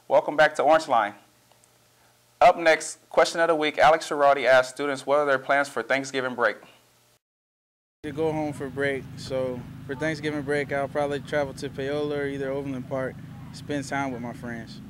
Welcome back to Orangeline. Up next, question of the week. Alex Sherrody asked students what are their plans for Thanksgiving break. To go home for break, so for Thanksgiving break, I'll probably travel to Paola or either Overland Park, spend time with my friends.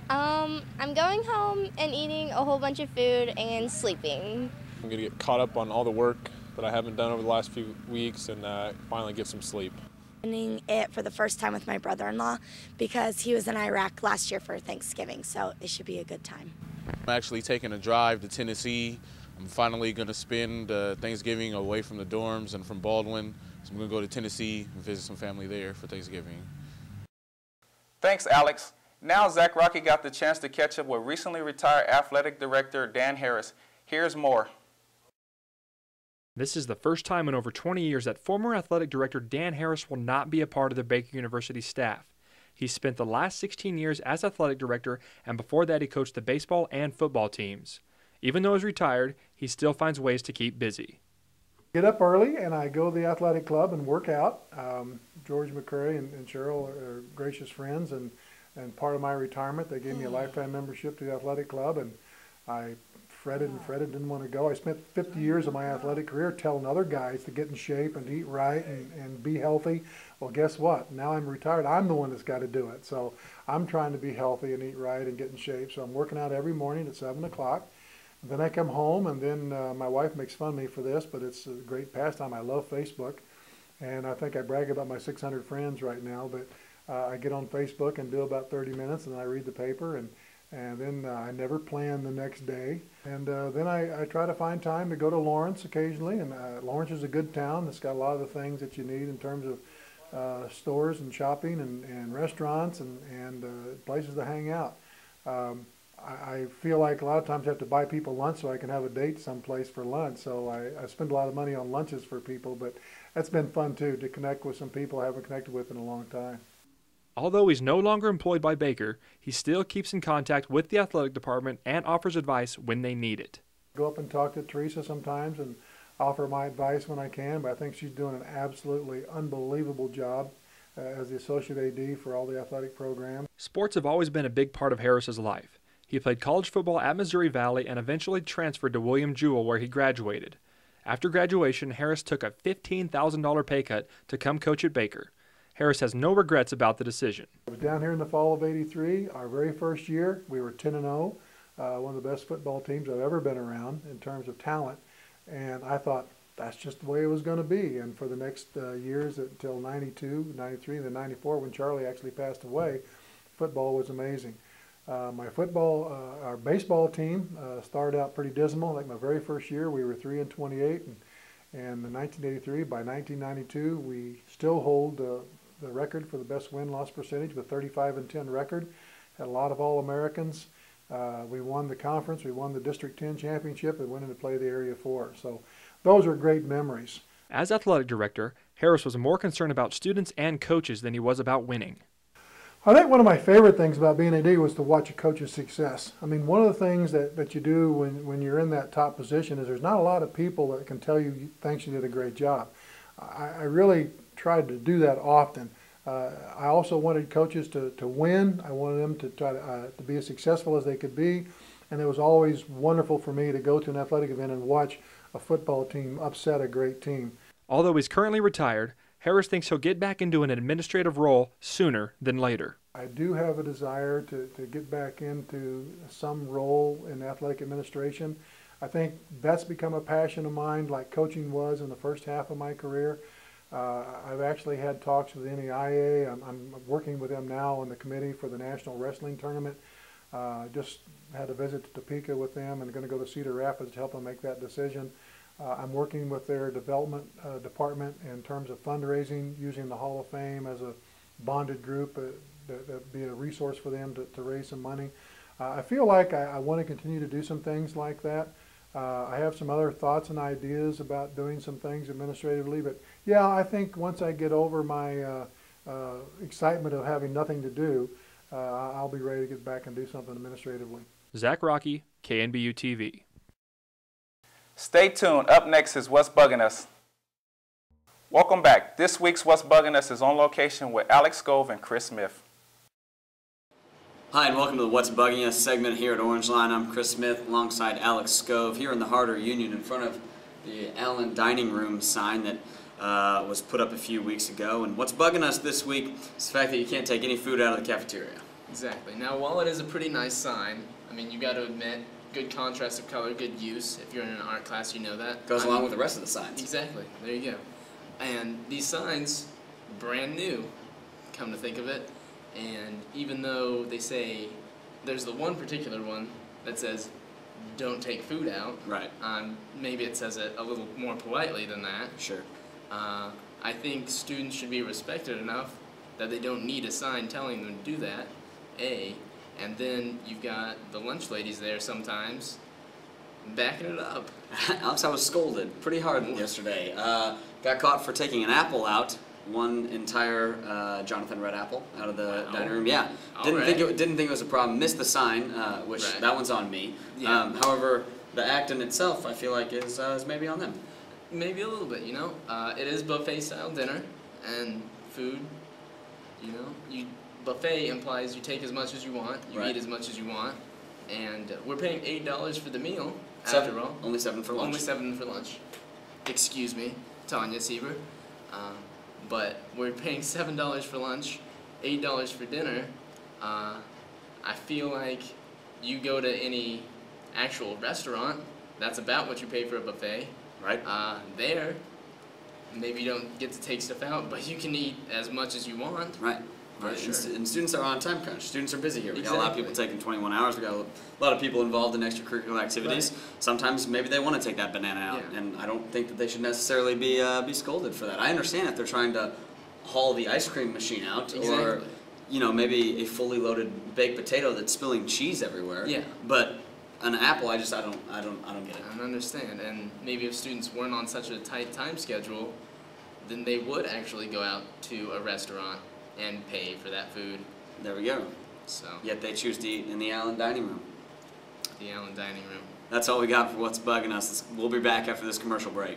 I'm going home and eating a whole bunch of food and sleeping. I'm going to get caught up on all the work that I haven't done over the last few weeks and finally get some sleep. Spending it for the first time with my brother-in-law because he was in Iraq last year for Thanksgiving, so it should be a good time. I'm actually taking a drive to Tennessee. I'm finally going to spend Thanksgiving away from the dorms and from Baldwin. So I'm going to go to Tennessee and visit some family there for Thanksgiving. Thanks, Alex. Now Zack Rockey got the chance to catch up with recently retired athletic director Dan Harris. Here's more. This is the first time in over 20 years that former athletic director Dan Harris will not be a part of the Baker University staff. He spent the last 16 years as athletic director, and before that he coached the baseball and football teams. Even though he's retired, he still finds ways to keep busy. Get up early and I go to the athletic club and work out. George McCurry and Cheryl are gracious friends, and part of my retirement they gave me a lifetime membership to the athletic club, and I fretted and fretted, didn't want to go. I spent 50 years of my athletic career telling other guys to get in shape and eat right and be healthy. Well, guess what? Now I'm retired. I'm the one that's got to do it. So I'm trying to be healthy and eat right and get in shape. So I'm working out every morning at 7 o'clock. Then I come home, and then my wife makes fun of me for this, but it's a great pastime. I love Facebook, and I think I brag about my 600 friends right now, but I get on Facebook and do about 30 minutes, and I read the paper, and then I never plan the next day. And then I try to find time to go to Lawrence occasionally, and Lawrence is a good town. It's got a lot of the things that you need in terms of stores and shopping and restaurants and places to hang out. I feel like a lot of times I have to buy people lunch so I can have a date someplace for lunch. So I spend a lot of money on lunches for people, but that's been fun too, to connect with some people I haven't connected with in a long time. Although he's no longer employed by Baker, he still keeps in contact with the athletic department and offers advice when they need it. Go up and talk to Teresa sometimes and offer my advice when I can, but I think she's doing an absolutely unbelievable job as the associate AD for all the athletic programs. Sports have always been a big part of Harris's life. He played college football at Missouri Valley and eventually transferred to William Jewell, where he graduated. After graduation, Harris took a $15,000 pay cut to come coach at Baker. Harris has no regrets about the decision. I was down here in the fall of '83. Our very first year, we were 10-0, one of the best football teams I've ever been around in terms of talent. And I thought that's just the way it was going to be. And for the next years until 92, 93, and then 94, when Charlie actually passed away, football was amazing. Our baseball team started out pretty dismal. Like my very first year, we were 3-28, and in 1983, by 1992, we still hold the record for the best win-loss percentage with 35-10 record. Had a lot of All-Americans. We won the conference, we won the District 10 championship, and went in to play the Area 4. So those are great memories. As athletic director, Harris was more concerned about students and coaches than he was about winning. I think one of my favorite things about being AD was to watch a coach's success. I mean, one of the things that you do when you're in that top position is there's not a lot of people that can tell you thanks, you did a great job. I really tried to do that often. I also wanted coaches to win. I wanted them to try to be as successful as they could be. And it was always wonderful for me to go to an athletic event and watch a football team upset a great team. Although he's currently retired, Harris thinks he'll get back into an administrative role sooner than later. I do have a desire to get back into some role in athletic administration. I think that's become a passion of mine, like coaching was in the first half of my career. I've actually had talks with the NEIA. I'm working with them now on the committee for the National Wrestling Tournament. Just had a visit to Topeka with them and going to go to Cedar Rapids to help them make that decision. I'm working with their development department in terms of fundraising, using the Hall of Fame as a bonded group that'd be a resource for them to raise some money. I feel like I want to continue to do some things like that. I have some other thoughts and ideas about doing some things administratively, but yeah, I think once I get over my excitement of having nothing to do, I'll be ready to get back and do something administratively. Zack Rockey, KNBU TV. Stay tuned. Up next is What's Bugging Us. Welcome back. This week's What's Bugging Us is on location with Alex Skov and Chris Smith. Hi, and welcome to the What's Bugging Us segment here at Orangeline. I'm Chris Smith alongside Alex Skov here in the Harder Union in front of the Allen Dining Room sign that was put up a few weeks ago. And what's bugging us this week is the fact that you can't take any food out of the cafeteria. Exactly. Now, while it is a pretty nice sign, I mean, you got to admit, good contrast of color, good use. If you're in an art class, you know that. Goes along with the rest of the signs. Exactly. There you go. And these signs, brand new, come to think of it. And even though they say, there's the one particular one that says, don't take food out. Right. Maybe it says it a little more politely than that. Sure. I think students should be respected enough that they don't need a sign telling them to do that, A. And then you've got the lunch ladies there sometimes backing it up. Alex, I was scolded pretty hard yesterday. Got caught for taking an apple out. One entire Jonathan Red apple out of the dining room. Yeah, didn't think it was a problem. Missed the sign, which that one's on me. Yeah. However, the act in itself, I feel like is maybe on them. Maybe a little bit, you know. It is buffet style dinner and food. You know, buffet implies you take as much as you want, you eat as much as you want, and we're paying $8 for the meal. After all, only $7 for lunch. Only $7 for lunch. Excuse me, Tanya Siever. But we're paying $7 for lunch, $8 for dinner. I feel like you go to any actual restaurant, that's about what you pay for a buffet. Right. There, maybe you don't get to take stuff out, but you can eat as much as you want. Right. Right. Sure. And students are on time crunch. Students are busy here. We got a Exactly. lot of people taking 21 hours. We got a lot of people involved in extracurricular activities. Right. Sometimes maybe they want to take that banana out, and I don't think that they should necessarily be scolded for that. I understand if they're trying to haul the ice cream machine out, or maybe a fully loaded baked potato that's spilling cheese everywhere. Yeah. But an apple, I don't get it. I don't understand. And maybe if students weren't on such a tight time schedule, then they would actually go out to a restaurant and pay for that food. There we go. So. Yet they choose to eat in the Allen Dining Room. The Allen Dining Room. That's all we got for What's Bugging Us. We'll be back after this commercial break.